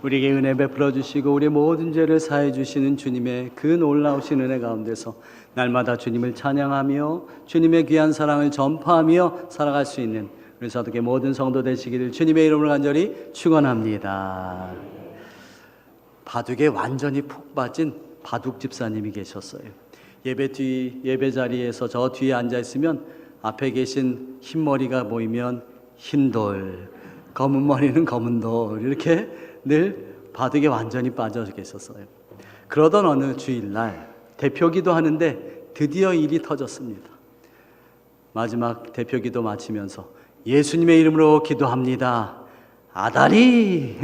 우리에게 은혜 베풀어 주시고 우리 모든 죄를 사해 주시는 주님의 그 놀라우신 은혜 가운데서 날마다 주님을 찬양하며 주님의 귀한 사랑을 전파하며 살아갈 수 있는 우리 사도계 모든 성도 되시기를 주님의 이름으로 간절히 축원합니다. 바둑에 완전히 푹 빠진 바둑 집사님이 계셨어요. 예배 자리에서 저 뒤에 앉아 있으면 앞에 계신 흰머리가 보이면 흰돌, 검은 머리는 검은돌, 이렇게 늘 바둑에 완전히 빠져 계셨어요. 그러던 어느 주일날 대표기도 하는데 드디어 일이 터졌습니다. 마지막 대표기도 마치면서 예수님의 이름으로 기도합니다. 아다리!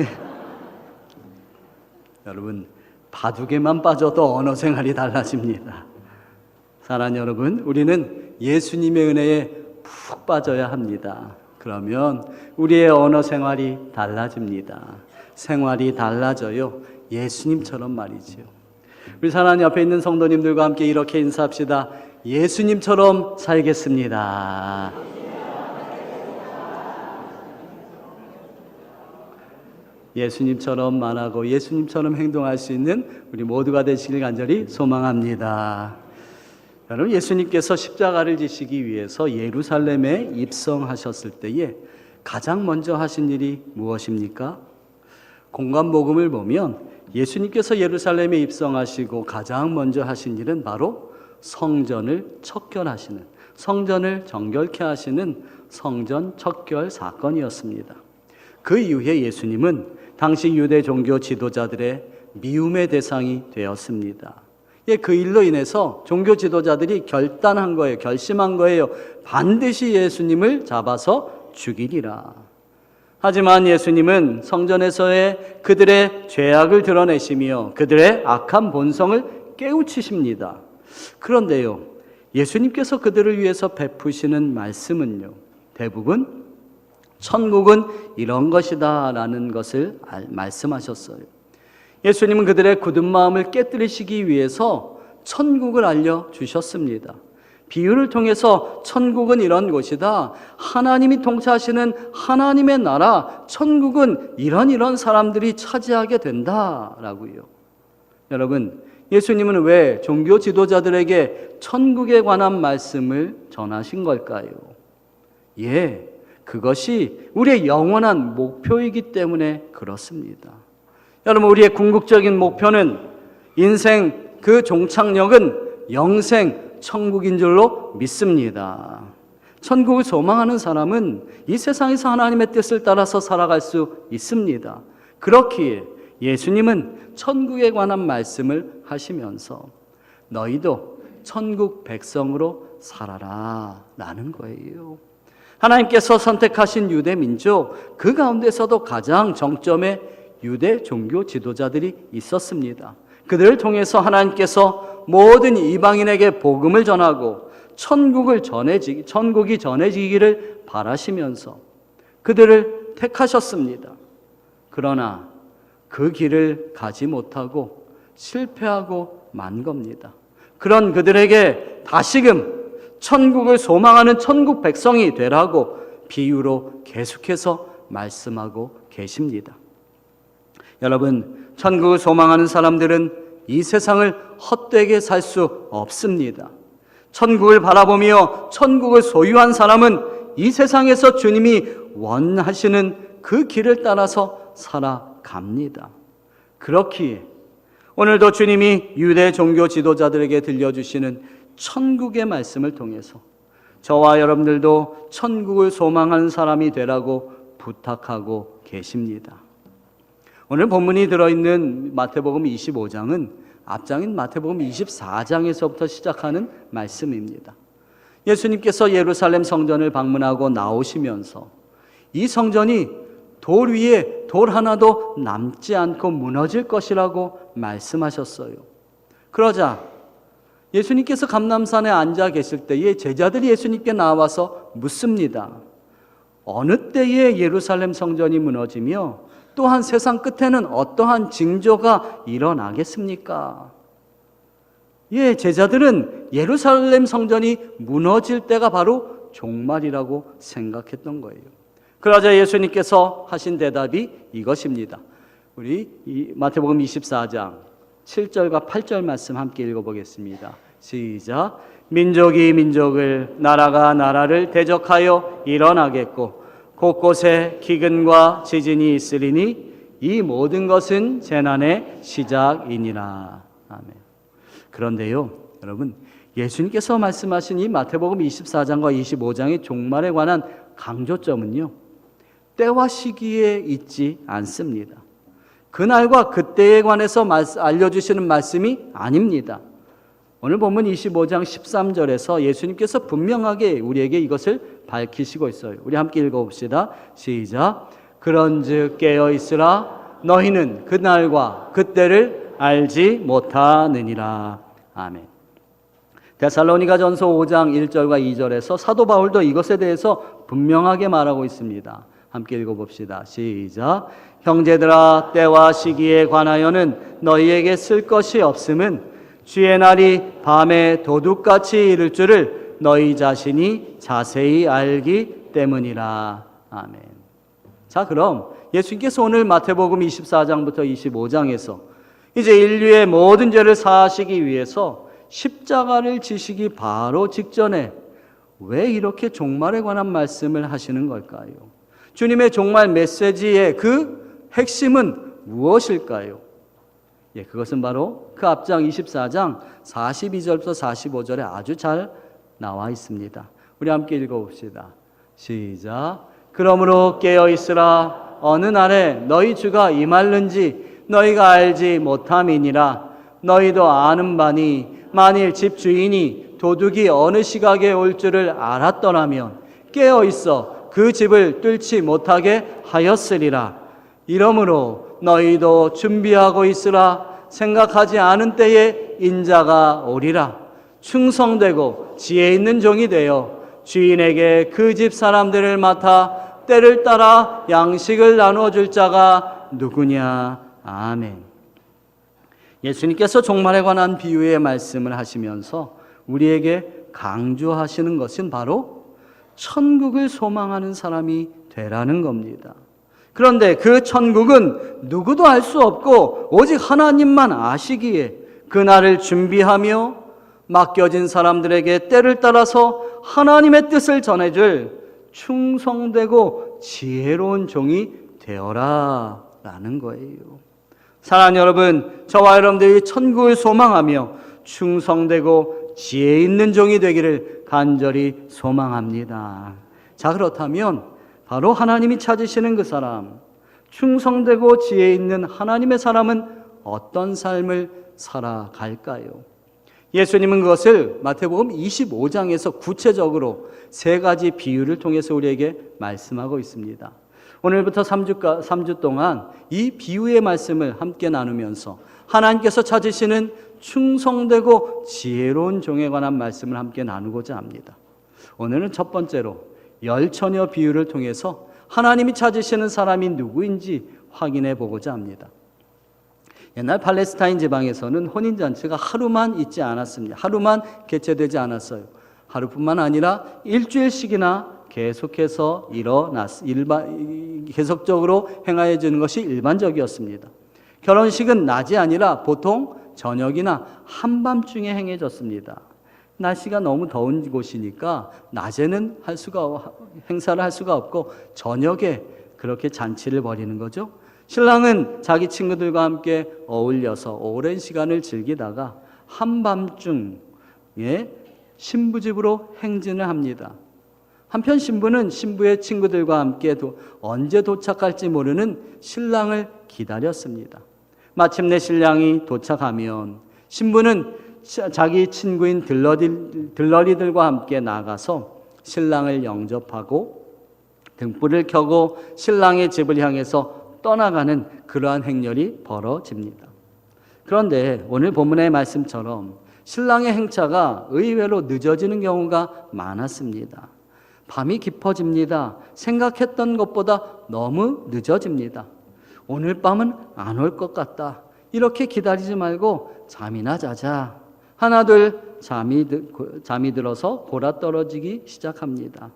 여러분, 바둑에만 빠져도 언어 생활이 달라집니다. 사랑하는 여러분, 우리는 예수님의 은혜에 푹 빠져야 합니다. 그러면 우리의 언어 생활이 달라집니다. 생활이 달라져요. 예수님처럼 말이죠. 우리 사랑하는 옆에 있는 성도님들과 함께 이렇게 인사합시다. 예수님처럼 살겠습니다. 예수님처럼 말하고 예수님처럼 행동할 수 있는 우리 모두가 되시길 간절히 소망합니다. 여러분, 예수님께서 십자가를 지시기 위해서 예루살렘에 입성하셨을 때에 가장 먼저 하신 일이 무엇입니까? 공관복음을 보면 예수님께서 예루살렘에 입성하시고 가장 먼저 하신 일은 바로 성전을 척결하시는, 성전을 정결케 하시는 성전 척결 사건이었습니다. 그 이후에 예수님은 당시 유대 종교 지도자들의 미움의 대상이 되었습니다. 그 일로 인해서 종교 지도자들이 결심한 거예요. 반드시 예수님을 잡아서 죽이리라. 하지만 예수님은 성전에서의 그들의 죄악을 드러내시며 그들의 악한 본성을 깨우치십니다. 그런데요, 예수님께서 그들을 위해서 베푸시는 말씀은요, 대부분 천국은 이런 것이다 라는 것을 말씀하셨어요. 예수님은 그들의 굳은 마음을 깨뜨리시기 위해서 천국을 알려주셨습니다. 비유를 통해서 천국은 이런 곳이다, 하나님이 통치하시는 하나님의 나라, 천국은 이런 사람들이 차지하게 된다라고요. 여러분, 예수님은 왜 종교 지도자들에게 천국에 관한 말씀을 전하신 걸까요? 그것이 우리의 영원한 목표이기 때문에 그렇습니다. 여러분, 우리의 궁극적인 목표는, 인생 그 종착역은 영생 천국인 줄로 믿습니다. 천국을 소망하는 사람은 이 세상에서 하나님의 뜻을 따라서 살아갈 수 있습니다. 그렇기에 예수님은 천국에 관한 말씀을 하시면서 너희도 천국 백성으로 살아라 라는 거예요. 하나님께서 선택하신 유대 민족, 그 가운데서도 가장 정점에 유대 종교 지도자들이 있었습니다. 그들을 통해서 하나님께서 모든 이방인에게 복음을 전하고 천국이 전해지기를 바라시면서 그들을 택하셨습니다. 그러나 그 길을 가지 못하고 실패하고 만 겁니다. 그런 그들에게 다시금 천국을 소망하는 천국 백성이 되라고 비유로 계속해서 말씀하고 계십니다. 여러분, 천국을 소망하는 사람들은 이 세상을 헛되게 살 수 없습니다. 천국을 바라보며 천국을 소유한 사람은 이 세상에서 주님이 원하시는 그 길을 따라서 살아갑니다. 그렇기에 오늘도 주님이 유대 종교 지도자들에게 들려주시는 천국의 말씀을 통해서 저와 여러분들도 천국을 소망하는 사람이 되라고 부탁하고 계십니다. 오늘 본문이 들어있는 마태복음 25장은 앞장인 마태복음 24장에서부터 시작하는 말씀입니다. 예수님께서 예루살렘 성전을 방문하고 나오시면서 이 성전이 돌 위에 돌 하나도 남지 않고 무너질 것이라고 말씀하셨어요. 그러자 예수님께서 감람산에 앉아 계실 때에 제자들이 예수님께 나와서 묻습니다. 어느 때에 예루살렘 성전이 무너지며 또한 세상 끝에는 어떠한 징조가 일어나겠습니까? 제자들은 예루살렘 성전이 무너질 때가 바로 종말이라고 생각했던 거예요. 그러자 예수님께서 하신 대답이 이것입니다. 우리 마태복음 24장 7절과 8절 말씀 함께 읽어보겠습니다. 시작. 민족이 민족을, 나라가 나라를 대적하여 일어나겠고 곳곳에 기근과 지진이 있으리니 이 모든 것은 재난의 시작이니라. 아멘. 그런데요, 여러분, 예수님께서 말씀하신 이 마태복음 24장과 25장의 종말에 관한 강조점은요, 때와 시기에 있지 않습니다. 그날과 그때에 관해서 알려주시는 말씀이 아닙니다. 오늘 본문 25장 13절에서 예수님께서 분명하게 우리에게 이것을 밝히시고 있어요. 우리 함께 읽어봅시다. 시작. 그런즉 깨어있으라. 너희는 그날과 그때를 알지 못하느니라. 아멘. 데살로니가전서 5장 1절과 2절에서 사도 바울도 이것에 대해서 분명하게 말하고 있습니다. 함께 읽어봅시다. 시작. 형제들아, 때와 시기에 관하여는 너희에게 쓸 것이 없음은 주의 날이 밤에 도둑같이 이를 줄을 너희 자신이 자세히 알기 때문이라. 아멘. 자, 그럼 예수님께서 오늘 마태복음 24장부터 25장에서 이제 인류의 모든 죄를 사하시기 위해서 십자가를 지시기 바로 직전에 왜 이렇게 종말에 관한 말씀을 하시는 걸까요? 주님의 종말 메시지의 그 핵심은 무엇일까요? 예, 그것은 바로 그 앞장 24장 42절부터 45절에 아주 잘 나와 있습니다. 우리 함께 읽어봅시다. 시작. 그러므로 깨어있으라. 어느 날에 너희 주가 임할는지 너희가 알지 못함이니라. 너희도 아는 바니 만일 집주인이 도둑이 어느 시각에 올 줄을 알았더라면 깨어있어 그 집을 뚫지 못하게 하였으리라. 이러므로 너희도 준비하고 있으라. 생각하지 않은 때에 인자가 오리라. 충성되고 지혜 있는 종이 되어 주인에게 그 집 사람들을 맡아 때를 따라 양식을 나눠줄 자가 누구냐. 아멘. 예수님께서 종말에 관한 비유의 말씀을 하시면서 우리에게 강조하시는 것은 바로 천국을 소망하는 사람이 되라는 겁니다. 그런데 그 천국은 누구도 알 수 없고 오직 하나님만 아시기에 그날을 준비하며 맡겨진 사람들에게 때를 따라서 하나님의 뜻을 전해줄 충성되고 지혜로운 종이 되어라 라는 거예요. 사랑하는 여러분, 저와 여러분들이 천국을 소망하며 충성되고 지혜 있는 종이 되기를 간절히 소망합니다. 자, 그렇다면 바로 하나님이 찾으시는 그 사람, 충성되고 지혜 있는 하나님의 사람은 어떤 삶을 살아갈까요? 예수님은 그것을 마태복음 25장에서 구체적으로 세 가지 비유를 통해서 우리에게 말씀하고 있습니다. 오늘부터 3주 동안 이 비유의 말씀을 함께 나누면서 하나님께서 찾으시는 충성되고 지혜로운 종에 관한 말씀을 함께 나누고자 합니다. 오늘은 첫 번째로 열처녀 비유를 통해서 하나님이 찾으시는 사람이 누구인지 확인해 보고자 합니다. 옛날 팔레스타인 지방에서는 혼인잔치가 하루만 있지 않았습니다. 하루만 개최되지 않았어요. 하루뿐만 아니라 일주일씩이나 계속해서 계속적으로 행하여 주는 것이 일반적이었습니다. 결혼식은 낮이 아니라 보통 저녁이나 한밤중에 행해졌습니다. 날씨가 너무 더운 곳이니까 낮에는 행사를 할 수가 없고 저녁에 그렇게 잔치를 벌이는 거죠. 신랑은 자기 친구들과 함께 어울려서 오랜 시간을 즐기다가 한밤중에 신부집으로 행진을 합니다. 한편 신부는 신부의 친구들과 함께 언제 도착할지 모르는 신랑을 기다렸습니다. 마침내 신랑이 도착하면 신부는 자기 친구인 들러리들과 함께 나가서 신랑을 영접하고 등불을 켜고 신랑의 집을 향해서 떠나가는 그러한 행렬이 벌어집니다. 그런데 오늘 본문의 말씀처럼 신랑의 행차가 의외로 늦어지는 경우가 많았습니다. 밤이 깊어집니다. 생각했던 것보다 너무 늦어집니다. 오늘 밤은 안 올 것 같다. 이렇게 기다리지 말고 잠이나 자자. 하나둘 잠이 들어서 골아떨어지기 시작합니다.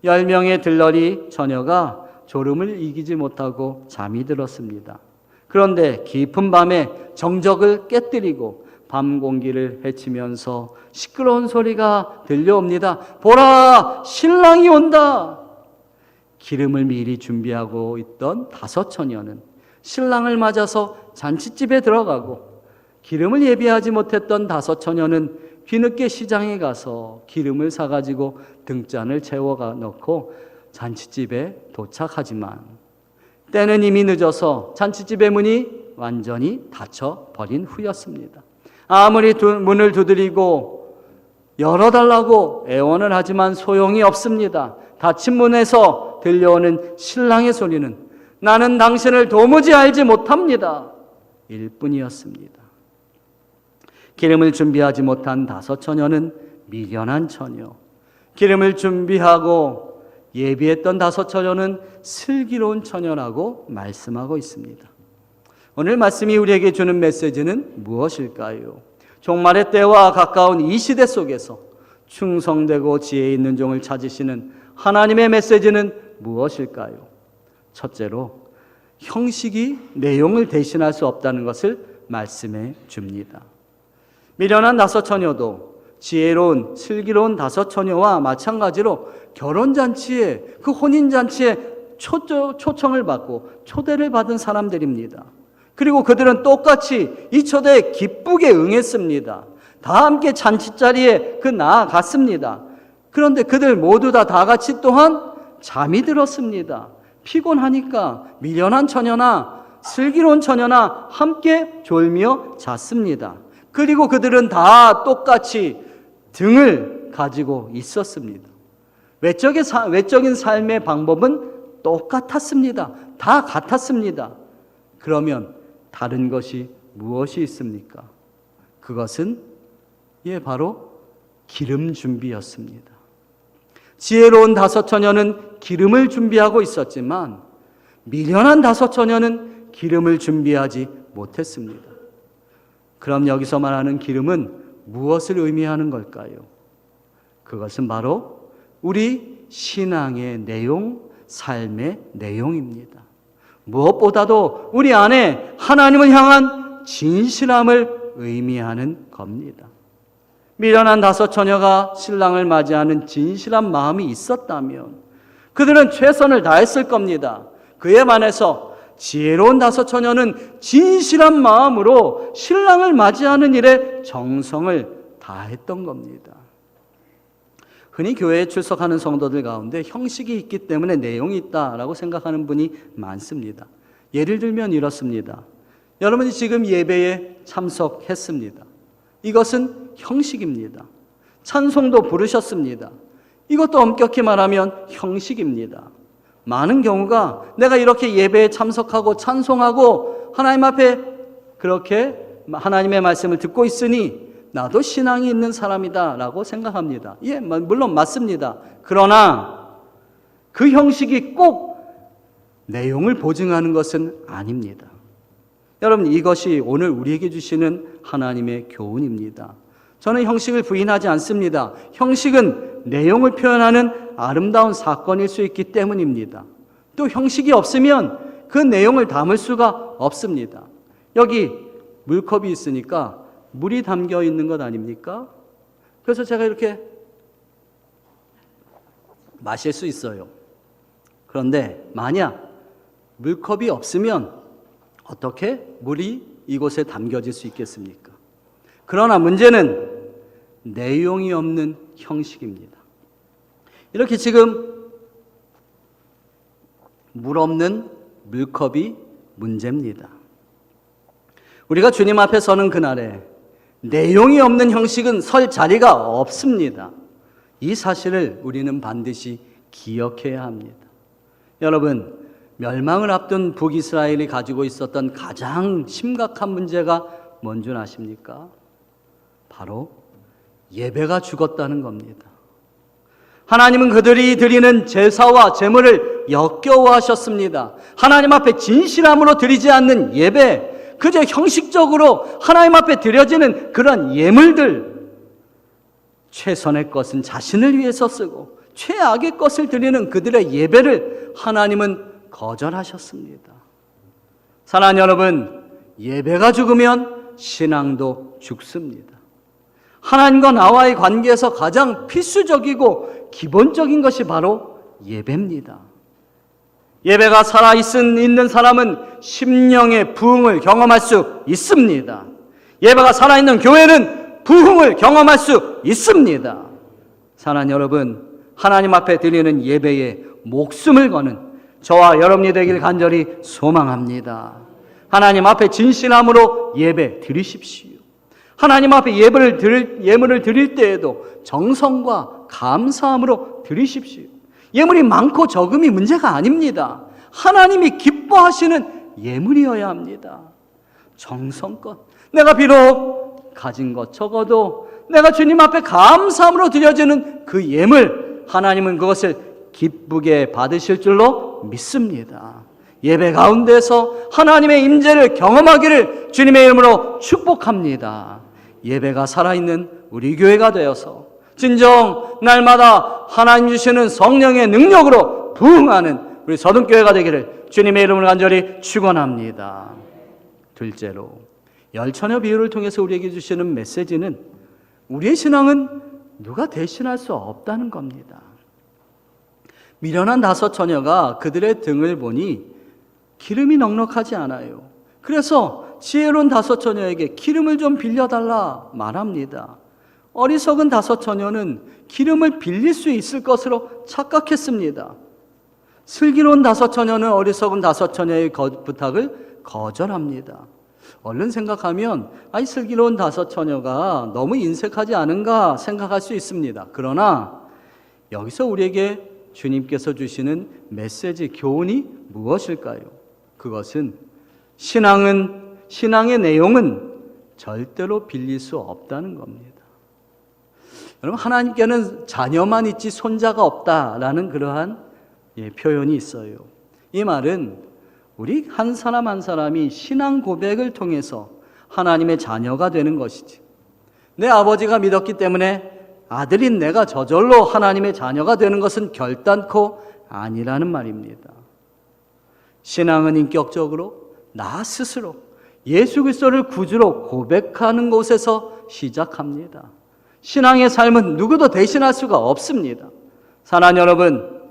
10명의 들러리 처녀가 졸음을 이기지 못하고 잠이 들었습니다. 그런데 깊은 밤에 정적을 깨뜨리고 밤 공기를 헤치면서 시끄러운 소리가 들려옵니다. 보라, 신랑이 온다. 기름을 미리 준비하고 있던 5 처녀는 신랑을 맞아서 잔치집에 들어가고, 기름을 예비하지 못했던 5 처녀는 뒤늦게 시장에 가서 기름을 사가지고 등잔을 채워 넣고 잔치집에 도착하지만 때는 이미 늦어서 잔치집의 문이 완전히 닫혀버린 후였습니다. 아무리 문을 두드리고 열어달라고 애원을 하지만 소용이 없습니다. 닫힌 문에서 들려오는 신랑의 소리는 나는 당신을 도무지 알지 못합니다 일 뿐이었습니다. 기름을 준비하지 못한 5 처녀는 미련한 처녀, 기름을 준비하고 예비했던 5 처녀는 슬기로운 처녀라고 말씀하고 있습니다. 오늘 말씀이 우리에게 주는 메시지는 무엇일까요? 종말의 때와 가까운 이 시대 속에서 충성되고 지혜 있는 종을 찾으시는 하나님의 메시지는 무엇일까요? 첫째로, 형식이 내용을 대신할 수 없다는 것을 말씀해 줍니다. 미련한 5 처녀도 지혜로운 슬기로운 5 처녀와 마찬가지로 결혼잔치에, 그 혼인잔치에 초청을 받고 초대를 받은 사람들입니다. 그리고 그들은 똑같이 이 초대에 기쁘게 응했습니다. 다 함께 잔치자리에 나아갔습니다. 그런데 그들 모두 다 같이 또한 잠이 들었습니다. 피곤하니까 미련한 처녀나 슬기로운 처녀나 함께 졸며 잤습니다. 그리고 그들은 다 똑같이 등을 가지고 있었습니다. 외적인 삶의 방법은 똑같았습니다. 다 같았습니다. 그러면 다른 것이 무엇이 있습니까? 그것은 바로 기름 준비였습니다. 지혜로운 5 처녀는 기름을 준비하고 있었지만 미련한 5 처녀는 기름을 준비하지 못했습니다. 그럼 여기서 말하는 기름은 무엇을 의미하는 걸까요? 그것은 바로 우리 신앙의 내용, 삶의 내용입니다. 무엇보다도 우리 안에 하나님을 향한 진실함을 의미하는 겁니다. 미련한 5 처녀가 신랑을 맞이하는 진실한 마음이 있었다면 그들은 최선을 다했을 겁니다. 그에 반해서 지혜로운 5 처녀는 진실한 마음으로 신랑을 맞이하는 일에 정성을 다했던 겁니다. 흔히 교회에 출석하는 성도들 가운데 형식이 있기 때문에 내용이 있다라고 생각하는 분이 많습니다. 예를 들면 이렇습니다. 여러분이 지금 예배에 참석했습니다. 이것은 형식입니다. 찬송도 부르셨습니다. 이것도 엄격히 말하면 형식입니다. 많은 경우가 내가 이렇게 예배에 참석하고 찬송하고 하나님 앞에 그렇게 하나님의 말씀을 듣고 있으니 나도 신앙이 있는 사람이다 라고 생각합니다. 물론 맞습니다. 그러나 그 형식이 꼭 내용을 보증하는 것은 아닙니다. 여러분, 이것이 오늘 우리에게 주시는 하나님의 교훈입니다. 저는 형식을 부인하지 않습니다. 형식은 내용을 표현하는 아름다운 사건일 수 있기 때문입니다. 또 형식이 없으면 그 내용을 담을 수가 없습니다. 여기 물컵이 있으니까 물이 담겨 있는 것 아닙니까? 그래서 제가 이렇게 마실 수 있어요. 그런데 만약 물컵이 없으면 어떻게 물이 이곳에 담겨질 수 있겠습니까? 그러나 문제는 내용이 없는 형식입니다. 이렇게 지금 물 없는 물컵이 문제입니다. 우리가 주님 앞에 서는 그날에 내용이 없는 형식은 설 자리가 없습니다. 이 사실을 우리는 반드시 기억해야 합니다. 여러분, 멸망을 앞둔 북이스라엘이 가지고 있었던 가장 심각한 문제가 뭔 줄 아십니까? 바로 예배가 죽었다는 겁니다. 하나님은 그들이 드리는 제사와 제물을 역겨워하셨습니다. 하나님 앞에 진실함으로 드리지 않는 예배, 그저 형식적으로 하나님 앞에 드려지는 그런 예물들, 최선의 것은 자신을 위해서 쓰고 최악의 것을 드리는 그들의 예배를 하나님은 거절하셨습니다. 사랑하는 여러분, 예배가 죽으면 신앙도 죽습니다. 하나님과 나와의 관계에서 가장 필수적이고 기본적인 것이 바로 예배입니다. 예배가 살아있는 사람은 심령의 부흥을 경험할 수 있습니다. 예배가 살아있는 교회는 부흥을 경험할 수 있습니다. 사랑하는 여러분, 하나님 앞에 드리는 예배에 목숨을 거는 저와 여러분이 되길 간절히 소망합니다. 하나님 앞에 진실함으로 예배 드리십시오. 하나님 앞에 예물을 드릴 때에도 정성과 감사함으로 드리십시오. 예물이 많고 적음이 문제가 아닙니다. 하나님이 기뻐하시는 예물이어야 합니다. 정성껏 내가 비록 가진 것 적어도 내가 주님 앞에 감사함으로 드려지는 그 예물, 하나님은 그것을 기쁘게 받으실 줄로 믿습니다. 예배 가운데서 하나님의 임재를 경험하기를 주님의 이름으로 축복합니다. 예배가 살아있는 우리 교회가 되어서 진정 날마다 하나님 주시는 성령의 능력으로 부흥하는 우리 서든교회가 되기를 주님의 이름으로 간절히 축원합니다. 둘째로, 열처녀 비유를 통해서 우리에게 주시는 메시지는 우리의 신앙은 누가 대신할 수 없다는 겁니다. 미련한 5 처녀가 그들의 등을 보니 기름이 넉넉하지 않아요. 그래서 지혜로운 5 처녀에게 기름을 좀 빌려달라 말합니다. 어리석은 5 처녀는 기름을 빌릴 수 있을 것으로 착각했습니다. 슬기로운 5 처녀는 어리석은 5 처녀의 부탁을 거절합니다. 얼른 생각하면 슬기로운 5 처녀가 너무 인색하지 않은가 생각할 수 있습니다. 그러나 여기서 우리에게 주님께서 주시는 메시지, 교훈이 무엇일까요? 그것은 신앙의 내용은 절대로 빌릴 수 없다는 겁니다. 여러분, 하나님께는 자녀만 있지 손자가 없다라는 그러한 표현이 있어요. 이 말은 우리 한 사람 한 사람이 신앙 고백을 통해서 하나님의 자녀가 되는 것이지, 내 아버지가 믿었기 때문에 아들인 내가 저절로 하나님의 자녀가 되는 것은 결단코 아니라는 말입니다. 신앙은 인격적으로 나 스스로 예수 그리스도를 구주로 고백하는 곳에서 시작합니다. 신앙의 삶은 누구도 대신할 수가 없습니다. 사랑하는 여러분,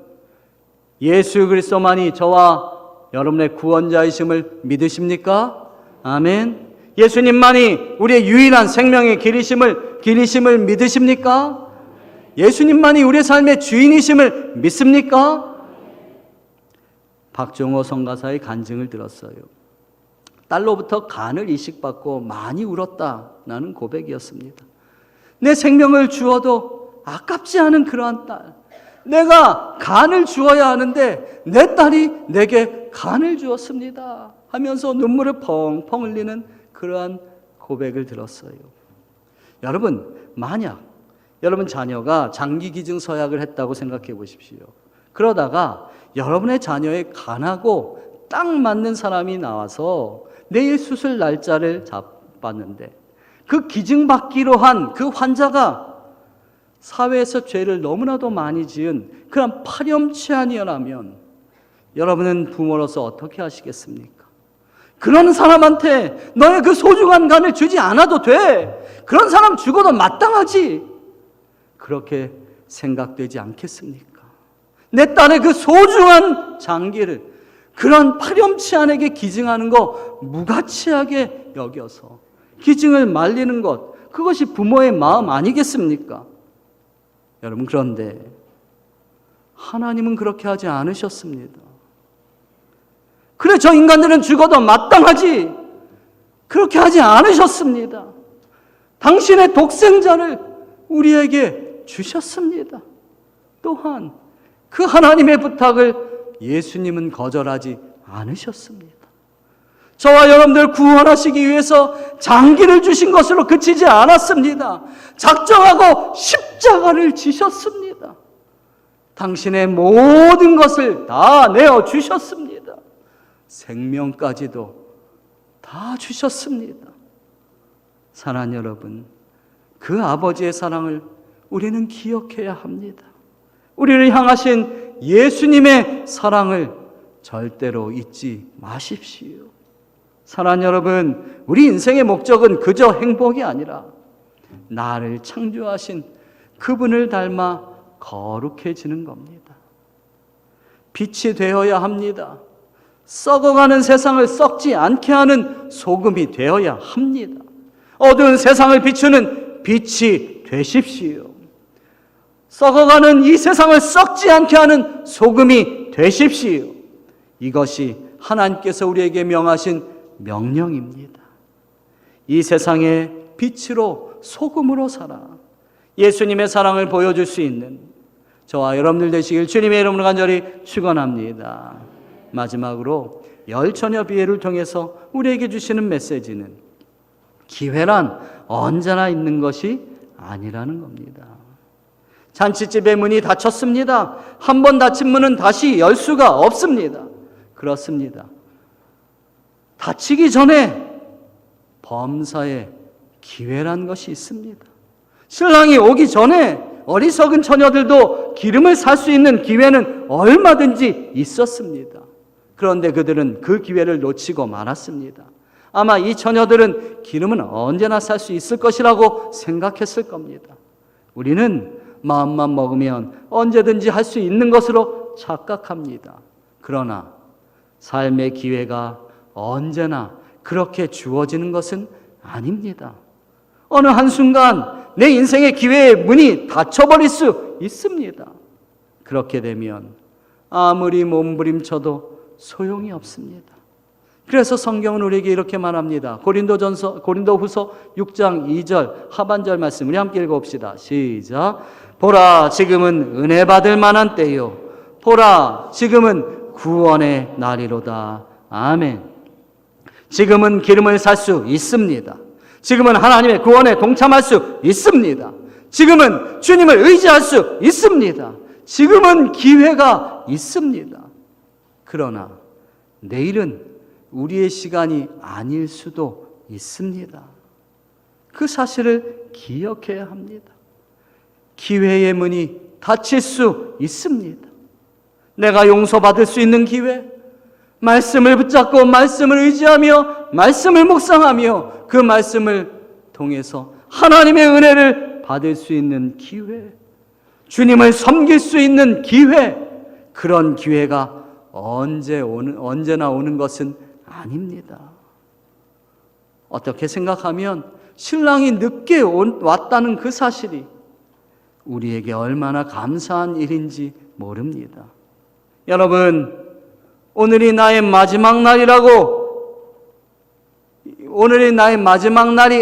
예수 그리스도만이 저와 여러분의 구원자이심을 믿으십니까? 아멘. 예수님만이 우리의 유일한 생명의 길이심을 믿으십니까? 예수님만이 우리의 삶의 주인이심을 믿습니까? 박종호 성가사의 간증을 들었어요. 딸로부터 간을 이식받고 많이 울었다라는 고백이었습니다. 내 생명을 주어도 아깝지 않은 그러한 딸, 내가 간을 주어야 하는데 내 딸이 내게 간을 주었습니다 하면서 눈물을 펑펑 흘리는 그러한 고백을 들었어요. 여러분, 만약 여러분 자녀가 장기기증 서약을 했다고 생각해 보십시오. 그러다가 여러분의 자녀의 간하고 딱 맞는 사람이 나와서 내일 수술 날짜를 잡았는데 그 기증받기로 한 그 환자가 사회에서 죄를 너무나도 많이 지은 그런 파렴치한이라면 여러분은 부모로서 어떻게 하시겠습니까? 그런 사람한테 너의 그 소중한 간을 주지 않아도 돼. 그런 사람 죽어도 마땅하지. 그렇게 생각되지 않겠습니까? 내 딸의 그 소중한 장기를 그런 파렴치한에게 기증하는 거 무가치하게 여겨서 기증을 말리는 것, 그것이 부모의 마음 아니겠습니까? 여러분, 그런데 하나님은 그렇게 하지 않으셨습니다. 그래, 저 인간들은 죽어도 마땅하지. 그렇게 하지 않으셨습니다. 당신의 독생자를 우리에게 주셨습니다. 또한 그 하나님의 부탁을 예수님은 거절하지 않으셨습니다. 저와 여러분들 구원하시기 위해서 장기를 주신 것으로 그치지 않았습니다. 작정하고 십자가를 지셨습니다. 당신의 모든 것을 다 내어주셨습니다. 생명까지도 다 주셨습니다. 사랑하는 여러분, 그 아버지의 사랑을 우리는 기억해야 합니다. 우리를 향하신 예수님의 사랑을 절대로 잊지 마십시오. 사랑하는 여러분, 우리 인생의 목적은 그저 행복이 아니라 나를 창조하신 그분을 닮아 거룩해지는 겁니다. 빛이 되어야 합니다. 썩어가는 세상을 썩지 않게 하는 소금이 되어야 합니다. 어두운 세상을 비추는 빛이 되십시오. 썩어가는 이 세상을 썩지 않게 하는 소금이 되십시오. 이것이 하나님께서 우리에게 명하신 명령입니다. 이 세상의 빛으로 소금으로 살아 예수님의 사랑을 보여줄 수 있는 저와 여러분들 되시길 주님의 이름으로 간절히 축원합니다. 마지막으로 열처녀 비유를 통해서 우리에게 주시는 메시지는 기회란 언제나 있는 것이 아니라는 겁니다. 잔치집의 문이 닫혔습니다. 한 번 닫힌 문은 다시 열 수가 없습니다. 그렇습니다. 닫히기 전에 범사에 기회란 것이 있습니다. 신랑이 오기 전에 어리석은 처녀들도 기름을 살 수 있는 기회는 얼마든지 있었습니다. 그런데 그들은 그 기회를 놓치고 말았습니다. 아마 이 처녀들은 기름은 언제나 살 수 있을 것이라고 생각했을 겁니다. 우리는 마음만 먹으면 언제든지 할 수 있는 것으로 착각합니다. 그러나 삶의 기회가 언제나 그렇게 주어지는 것은 아닙니다. 어느 한순간 내 인생의 기회의 문이 닫혀버릴 수 있습니다. 그렇게 되면 아무리 몸부림쳐도 소용이 없습니다. 그래서 성경은 우리에게 이렇게 말합니다. 고린도후서 6장 2절 하반절 말씀 우리 함께 읽어봅시다. 시작. 보라, 지금은 은혜 받을 만한 때요. 보라, 지금은 구원의 날이로다. 아멘. 지금은 기름을 살 수 있습니다. 지금은 하나님의 구원에 동참할 수 있습니다. 지금은 주님을 의지할 수 있습니다. 지금은 기회가 있습니다. 그러나 내일은 우리의 시간이 아닐 수도 있습니다. 그 사실을 기억해야 합니다. 기회의 문이 닫힐 수 있습니다. 내가 용서받을 수 있는 기회, 말씀을 붙잡고 말씀을 의지하며 말씀을 묵상하며 그 말씀을 통해서 하나님의 은혜를 받을 수 있는 기회, 주님을 섬길 수 있는 기회, 그런 기회가 언제나 오는 것은 아닙니다. 어떻게 생각하면 신랑이 늦게 왔다는 그 사실이 우리에게 얼마나 감사한 일인지 모릅니다. 여러분, 오늘이 나의 마지막 날이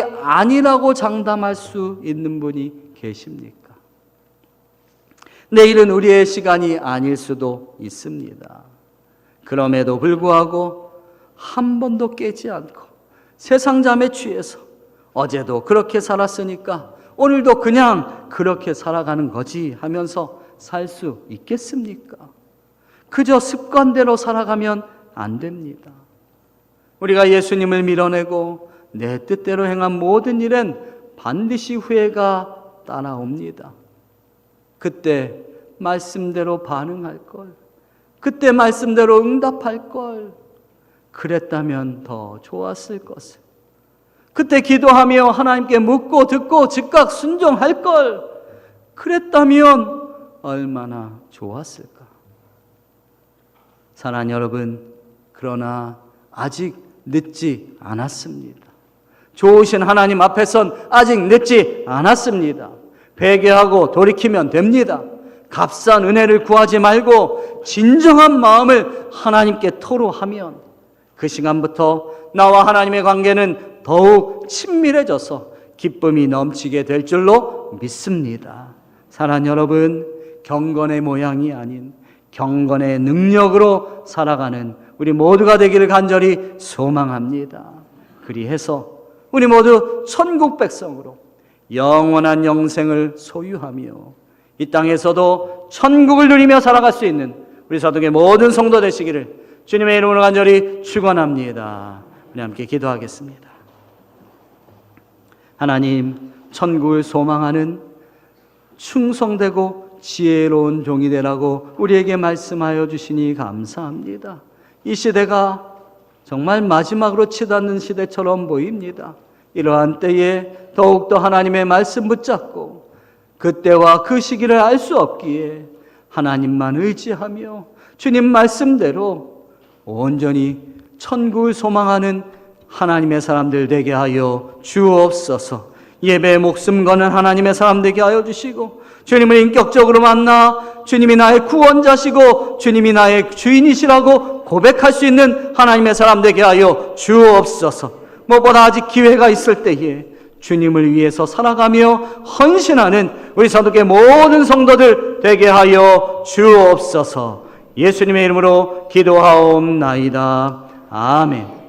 아니라고 장담할 수 있는 분이 계십니까? 내일은 우리의 시간이 아닐 수도 있습니다. 그럼에도 불구하고 한 번도 깨지 않고 세상 잠에 취해서 어제도 그렇게 살았으니까 오늘도 그냥 그렇게 살아가는 거지 하면서 살 수 있겠습니까? 그저 습관대로 살아가면 안 됩니다. 우리가 예수님을 밀어내고 내 뜻대로 행한 모든 일엔 반드시 후회가 따라옵니다. 그때 말씀대로 반응할 걸, 그때 말씀대로 응답할 걸, 그랬다면 더 좋았을 것을, 그때 기도하며 하나님께 묻고 듣고 즉각 순종할 걸, 그랬다면 얼마나 좋았을까. 사랑하는 여러분, 그러나 아직 늦지 않았습니다. 좋으신 하나님 앞에선 아직 늦지 않았습니다. 회개하고 돌이키면 됩니다. 값싼 은혜를 구하지 말고 진정한 마음을 하나님께 토로하면 그 시간부터 나와 하나님의 관계는 더욱 친밀해져서 기쁨이 넘치게 될 줄로 믿습니다. 사랑하는 여러분, 경건의 모양이 아닌 경건의 능력으로 살아가는 우리 모두가 되기를 간절히 소망합니다. 그리해서 우리 모두 천국 백성으로 영원한 영생을 소유하며 이 땅에서도 천국을 누리며 살아갈 수 있는 우리 사독의 모든 성도 되시기를 주님의 이름으로 간절히 축원합니다. 우리 함께 기도하겠습니다. 하나님, 천국을 소망하는 충성되고 지혜로운 종이 되라고 우리에게 말씀하여 주시니 감사합니다. 이 시대가 정말 마지막으로 치닫는 시대처럼 보입니다. 이러한 때에 더욱더 하나님의 말씀 붙잡고 그때와 그 시기를 알 수 없기에 하나님만 의지하며 주님 말씀대로 온전히 천국을 소망하는 하나님의 사람들 되게 하여 주옵소서. 예배에 목숨 거는 하나님의 사람 되게 하여 주시고 주님을 인격적으로 만나 주님이 나의 구원자시고 주님이 나의 주인이시라고 고백할 수 있는 하나님의 사람 되게 하여 주옵소서. 무엇보다 아직 기회가 있을 때에 주님을 위해서 살아가며 헌신하는 우리 사도계 모든 성도들 되게 하여 주옵소서. 예수님의 이름으로 기도하옵나이다. 아멘.